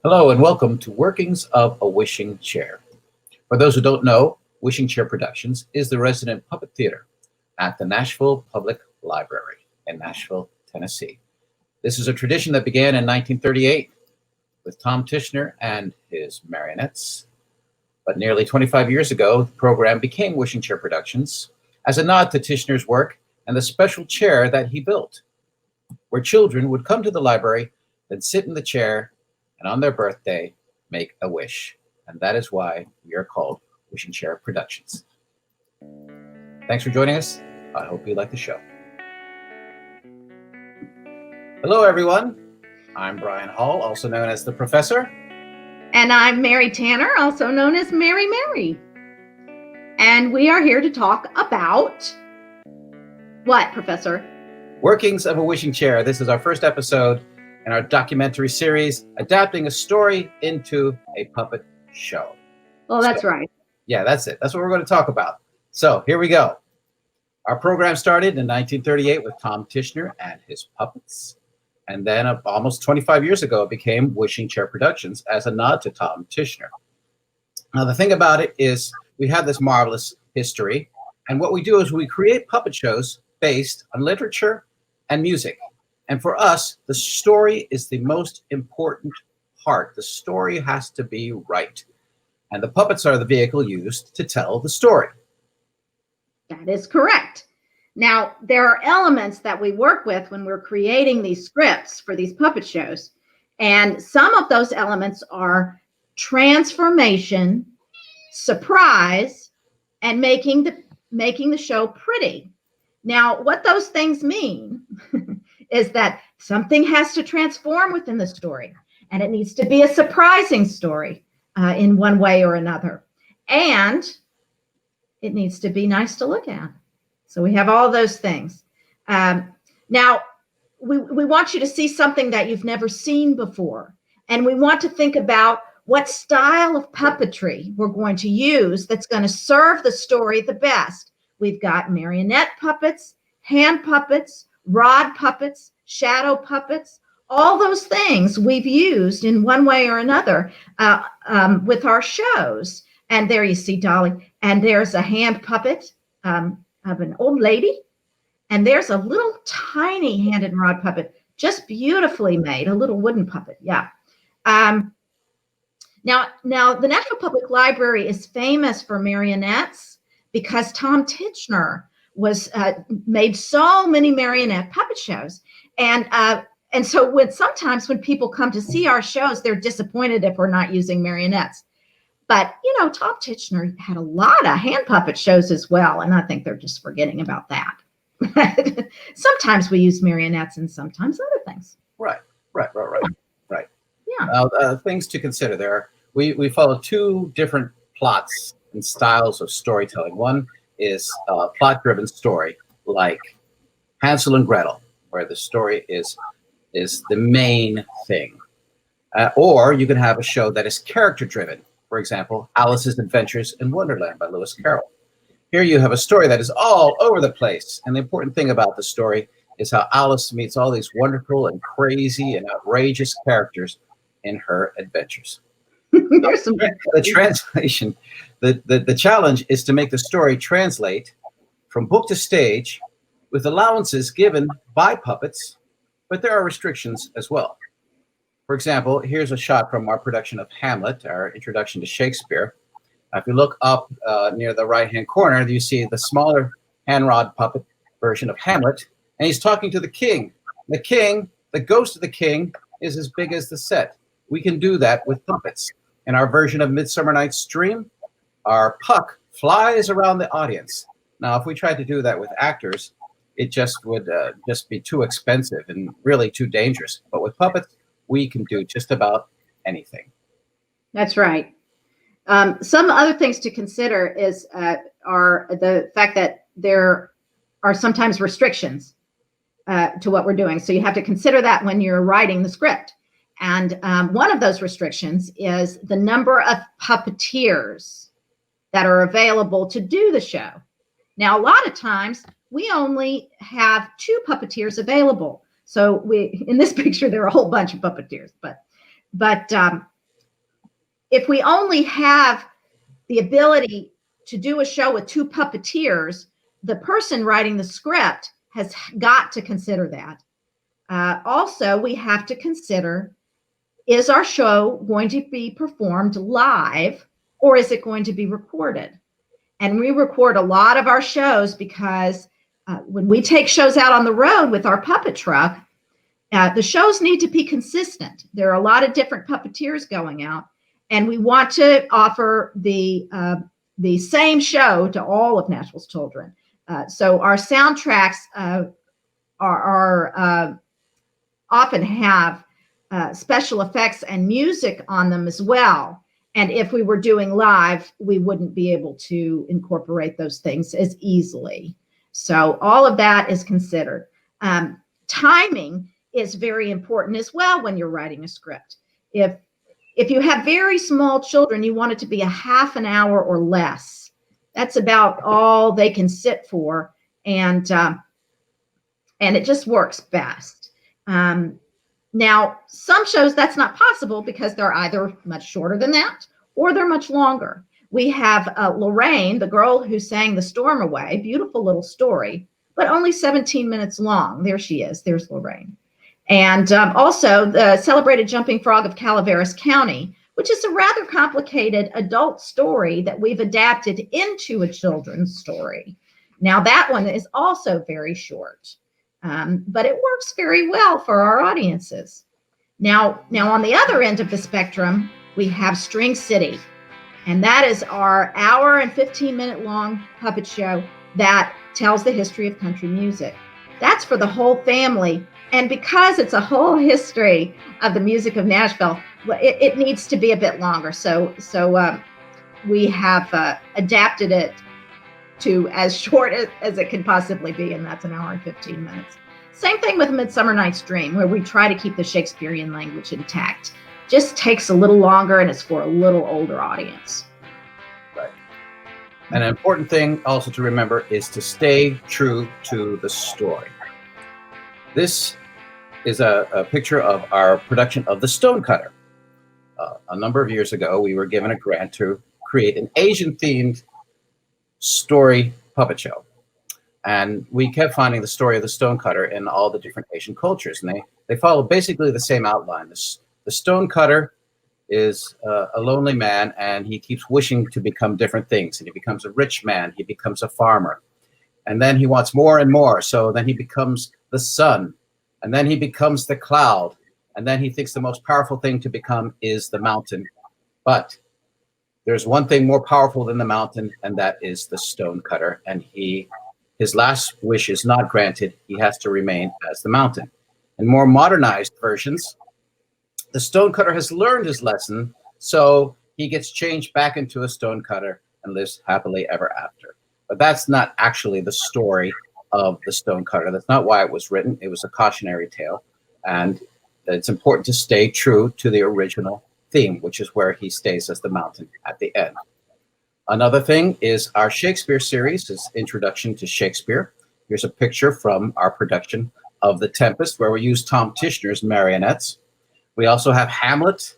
Hello and welcome to Workings of a Wishing Chair. For those who don't know, Wishing Chair Productions is the resident puppet theater at the Nashville Public Library in Nashville, Tennessee. This is a tradition that began in 1938 with Tom Tishner and his marionettes. But nearly 25 years ago, the program became Wishing Chair Productions as a nod to Tishner's work and the special chair that he built, where children would come to the library, then sit in the chair, and on their birthday, make a wish. And that is why we are called Wishing Chair Productions. Thanks for joining us. I hope you like the show. Hello, everyone. I'm Brian Hall, also known as the Professor. And I'm Mary Tanner, also known as Mary Mary. And we are here to talk about what, Professor? Workings of a Wishing Chair. This is our first episode in our documentary series, adapting a story into a puppet show. Well, that's right. Yeah, that's it. That's what we're going to talk about. So here we go. Our program started in 1938 with Tom Tishner and his puppets. And then almost 25 years ago, it became Wishing Chair Productions as a nod to Tom Tishner. Now, the thing about it is we have this marvelous history. And what we do is we create puppet shows based on literature and music. And for us, the story is the most important part. The story has to be right. And the puppets are the vehicle used to tell the story. That is correct. Now, there are elements that we work with when we're creating these scripts for these puppet shows. And some of those elements are transformation, surprise, and making the show pretty. Now, what those things mean is that something has to transform within the story, and it needs to be a surprising story in one way or another. And it needs to be nice to look at. So we have all those things. Now, we want you to see something that you've never seen before. And we want to think about what style of puppetry we're going to use that's going to serve the story the best. We've got marionette puppets, hand puppets, rod puppets, shadow puppets, all those things we've used in one way or another with our shows. And there you see Dolly. And there's a hand puppet of an old lady. And there's a little tiny hand and rod puppet, just beautifully made, a little wooden puppet. Yeah. Now, the National Public Library is famous for marionettes because Tom Tishner made so many marionette puppet shows. And so sometimes when people come to see our shows, they're disappointed if we're not using marionettes. But, Tom Tishner had a lot of hand puppet shows as well. And I think they're just forgetting about that. Sometimes we use marionettes and sometimes other things. Right. Yeah. Now, things to consider. We follow two different plots and styles of storytelling. One is a plot-driven story, like Hansel and Gretel, where the story is the main thing. Or you can have a show that is character-driven. For example, Alice's Adventures in Wonderland by Lewis Carroll. Here you have a story that is all over the place. And the important thing about the story is how Alice meets all these wonderful and crazy and outrageous characters in her adventures. The translation, the challenge is to make the story translate from book to stage with allowances given by puppets, but there are restrictions as well. For example, here's a shot from our production of Hamlet, our introduction to Shakespeare. If you look up near the right-hand corner, you see the smaller hand rod puppet version of Hamlet, and he's talking to the king. The king, the ghost of the king, is as big as the set. We can do that with puppets. In our version of Midsummer Night's Dream, our puck flies around the audience. Now, if we tried to do that with actors, it just would just be too expensive and really too dangerous. But with puppets, we can do just about anything. That's right. Some other things to consider are the fact that there are sometimes restrictions to what we're doing. So you have to consider that when you're writing the script. And one of those restrictions is the number of puppeteers that are available to do the show. Now, a lot of times we only have 2 puppeteers available. So in this picture, there are a whole bunch of puppeteers, but if we only have the ability to do a show with 2 puppeteers, the person writing the script has got to consider that. Also, we have to consider, is our show going to be performed live or is it going to be recorded? And we record a lot of our shows because when we take shows out on the road with our puppet truck, the shows need to be consistent. There are a lot of different puppeteers going out, and we want to offer the same show to all of Nashville's children. So our soundtracks are often have special effects and music on them as well. And if we were doing live, we wouldn't be able to incorporate those things as easily. So all of that is considered. Timing is very important as well when you're writing a script. If you have very small children, you want it to be a half an hour or less. That's about all they can sit for, and it just works best. Now, some shows that's not possible because they're either much shorter than that or they're much longer. We have Lorraine, the girl who sang The Storm Away, beautiful little story, but only 17 minutes long. There she is. There's Lorraine. And also the Celebrated Jumping Frog of Calaveras County, which is a rather complicated adult story that we've adapted into a children's story. Now, that one is also very short. But it works very well for our audiences. Now on the other end of the spectrum, we have String City, and that is our hour and 15-minute long puppet show that tells the history of country music. That's for the whole family, and because it's a whole history of the music of Nashville, it needs to be a bit longer. So we have adapted it to as short as it can possibly be, and that's an hour and 15 minutes. Same thing with Midsummer Night's Dream, where we try to keep the Shakespearean language intact. Just takes a little longer, and it's for a little older audience. Right. And an important thing also to remember is to stay true to the story. This is a picture of our production of The Stonecutter. A number of years ago, we were given a grant to create an Asian-themed story puppet show, and we kept finding the story of the stonecutter in all the different Asian cultures, and they follow basically the same outline. The stonecutter is a lonely man, and he keeps wishing to become different things, and he becomes a rich man, he becomes a farmer, and then he wants more and more, so then he becomes the sun, and then he becomes the cloud, and then he thinks the most powerful thing to become is the mountain. But there's one thing more powerful than the mountain, and that is the stonecutter. And his last wish is not granted. He has to remain as the mountain. In more modernized versions, the stonecutter has learned his lesson, so he gets changed back into a stonecutter and lives happily ever after. But that's not actually the story of the stonecutter. That's not why it was written. It was a cautionary tale, and it's important to stay true to the original theme, which is where he stays as the mountain at the end. Another thing is our Shakespeare series, is Introduction to Shakespeare. Here's a picture from our production of The Tempest, where we use Tom Tischner's marionettes. We also have Hamlet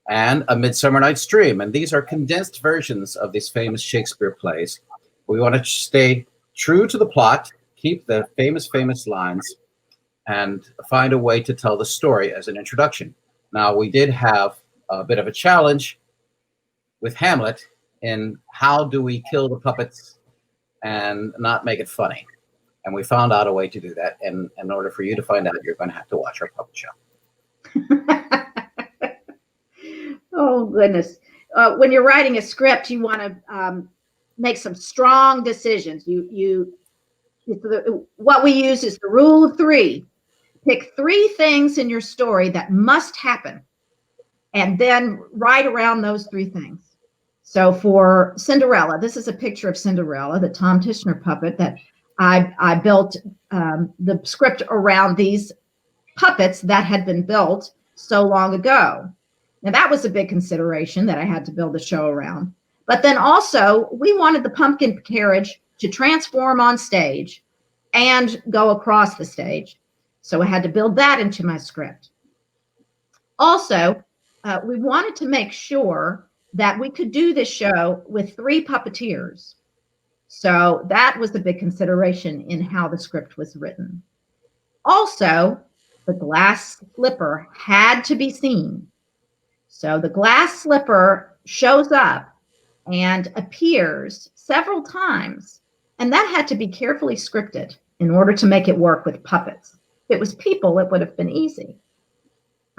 and A Midsummer Night's Dream, and these are condensed versions of these famous Shakespeare plays. We want to stay true to the plot, keep the famous lines, and find a way to tell the story as an introduction. Now, we did have a bit of a challenge with Hamlet in how do we kill the puppets and not make it funny. And we found out a way to do that. And in order for you to find out, you're going to have to watch our puppet show. Oh, goodness. When you're writing a script, you want to make some strong decisions. What we use is the rule of 3. Pick 3 things in your story that must happen, and then write around those 3 things. So for Cinderella, this is a picture of Cinderella, the Tom Tischner puppet that I built the script around these puppets that had been built so long ago. Now, that was a big consideration that I had to build the show around. But then also, we wanted the pumpkin carriage to transform on stage and go across the stage. So I had to build that into my script. Also, we wanted to make sure that we could do this show with 3 puppeteers. So that was a big consideration in how the script was written. Also, the glass slipper had to be seen. So the glass slipper shows up and appears several times, and that had to be carefully scripted in order to make it work with puppets. If it was people, it would have been easy.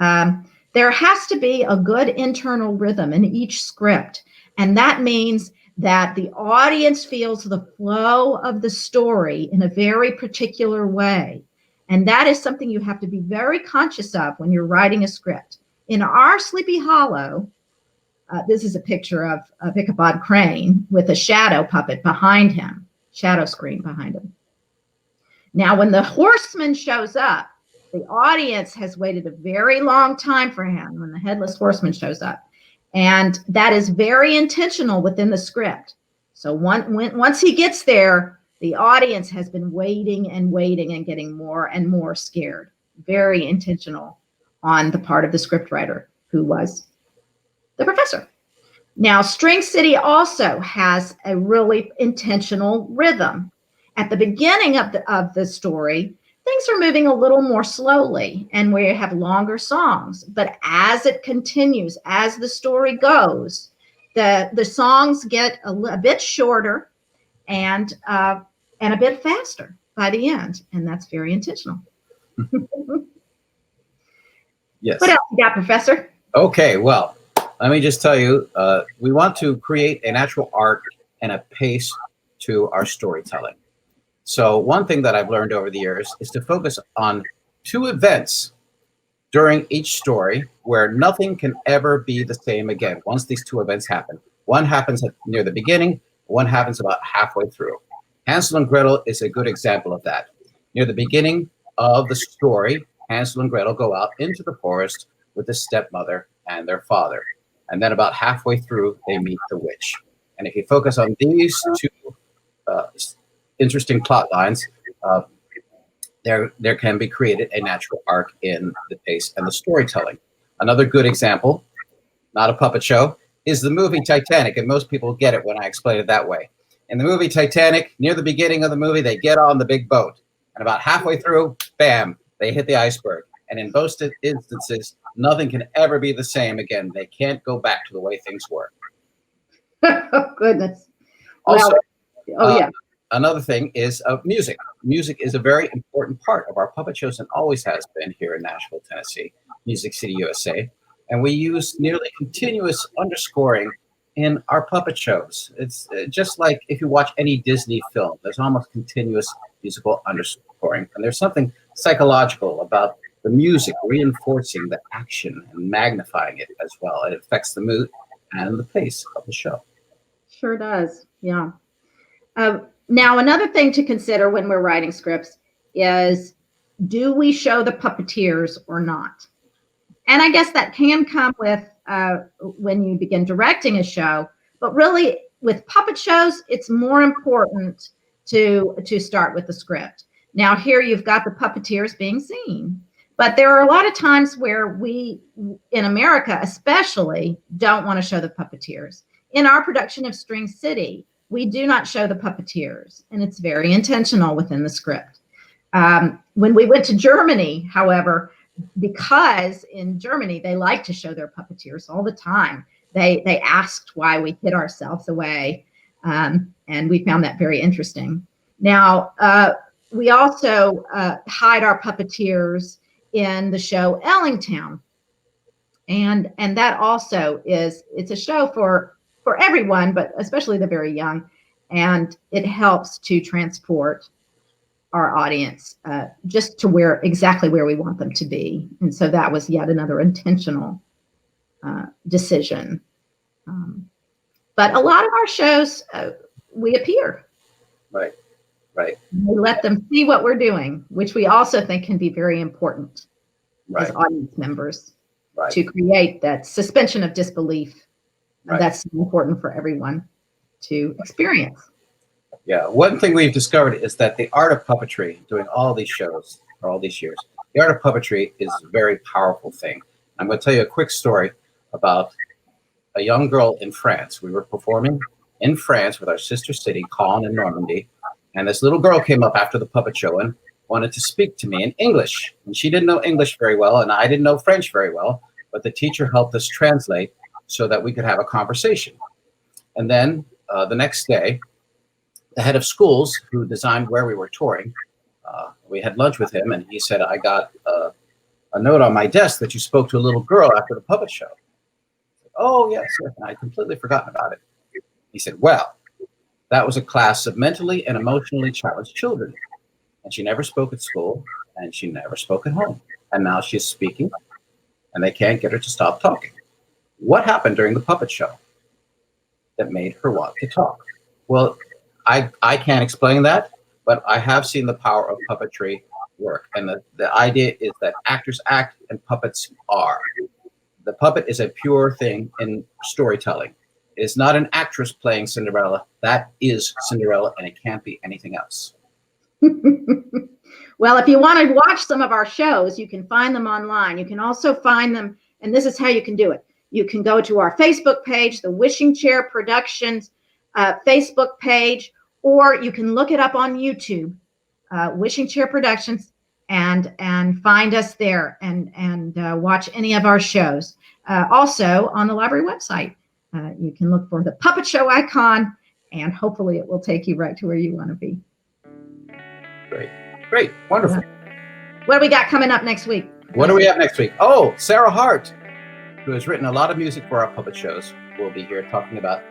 There has to be a good internal rhythm in each script, and that means that the audience feels the flow of the story in a very particular way. And that is something you have to be very conscious of when you're writing a script. In our Sleepy Hollow, this is a picture of Ichabod Crane with a shadow puppet behind him, shadow screen behind him. Now, when the horseman shows up, the audience has waited a very long time for him when the headless horseman shows up. And that is very intentional within the script. So once he gets there, the audience has been waiting and getting more and more scared. Very intentional on the part of the scriptwriter, who was the professor. Now, String City also has a really intentional rhythm. At the beginning of the story, things are moving a little more slowly and we have longer songs. But as it continues, as the story goes, the songs get a bit shorter and a bit faster by the end. And that's very intentional. Yes. What else you got, Professor? Okay, well, let me just tell you, we want to create a natural arc and a pace to our storytelling. So one thing that I've learned over the years is to focus on 2 events during each story where nothing can ever be the same again once these 2 events happen. One happens near the beginning, one happens about halfway through. Hansel and Gretel is a good example of that. Near the beginning of the story, Hansel and Gretel go out into the forest with the stepmother and their father. And then about halfway through, they meet the witch. And if you focus on these 2 interesting plot lines, there can be created a natural arc in the pace and the storytelling. Another good example, not a puppet show, is the movie Titanic, and most people get it when I explain it that way. In the movie Titanic, near the beginning of the movie, they get on the big boat, and about halfway through, bam, they hit the iceberg. And in both instances, nothing can ever be the same again. They can't go back to the way things were. Oh, goodness. Also, yeah. Another thing is music. Music is a very important part of our puppet shows and always has been here in Nashville, Tennessee, Music City, USA. And we use nearly continuous underscoring in our puppet shows. It's just like if you watch any Disney film, there's almost continuous musical underscoring. And there's something psychological about the music reinforcing the action and magnifying it as well. It affects the mood and the pace of the show. Sure does, yeah. Now, another thing to consider when we're writing scripts is, do we show the puppeteers or not? And I guess that can come with when you begin directing a show, but really with puppet shows, it's more important to start with the script. Now, here you've got the puppeteers being seen, but there are a lot of times where we, in America especially, don't want to show the puppeteers. In our production of String City, we do not show the puppeteers, and it's very intentional within the script. When we went to Germany, however, because in Germany they like to show their puppeteers all the time, they asked why we hid ourselves away, and we found that very interesting. Now, we also hide our puppeteers in the show Ellingtown, and that also it's a show for everyone, but especially the very young, and it helps to transport our audience just to exactly where we want them to be. And so that was yet another intentional decision. But a lot of our shows, we appear. Right, right. We let them see what we're doing, which we also think can be very important as audience members to create that suspension of disbelief. That's important for everyone to experience. Yeah, one thing we've discovered is that the art of puppetry, doing all these shows for all these years, the art of puppetry is a very powerful thing. I'm going to tell you a quick story. about a young girl in France. We were performing in France with our sister city, Caen in Normandy. And this little girl came up after the puppet show and wanted to speak to me in English. And she didn't know English very well, and I didn't know French very well. But the teacher helped us translate so that we could have a conversation. And then the next day, the head of schools who designed where we were touring, we had lunch with him, and he said, I got a note on my desk that you spoke to a little girl after the puppet show. Said, oh, yes, yes. And I'd completely forgotten about it. He said, well, that was a class of mentally and emotionally challenged children. And she never spoke at school, and she never spoke at home. And now she's speaking, and they can't get her to stop talking. What happened during the puppet show that made her want to talk? Well, I can't explain that, but I have seen the power of puppetry work. And the idea is that actors act and puppets are. The puppet is a pure thing in storytelling. It is not an actress playing Cinderella. That is Cinderella, and it can't be anything else. Well, if you want to watch some of our shows, you can find them online. You can also find them, and this is how you can do it. You can go to our Facebook page, the Wishing Chair Productions Facebook page, or you can look it up on YouTube, Wishing Chair Productions, and find us there and watch any of our shows. Also on the library website, you can look for the puppet show icon, and hopefully it will take you right to where you want to be. Great, wonderful. Yeah. What do we got coming up next week? What do we have next week? Oh, Sarah Hart, who has written a lot of music for our puppet shows, will be here talking about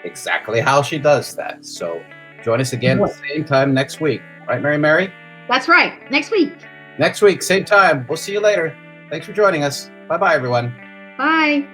exactly how she does that. So join us again at the same time next week. Right, Mary? That's right. Next week. Next week, same time. We'll see you later. Thanks for joining us. Bye-bye, everyone. Bye.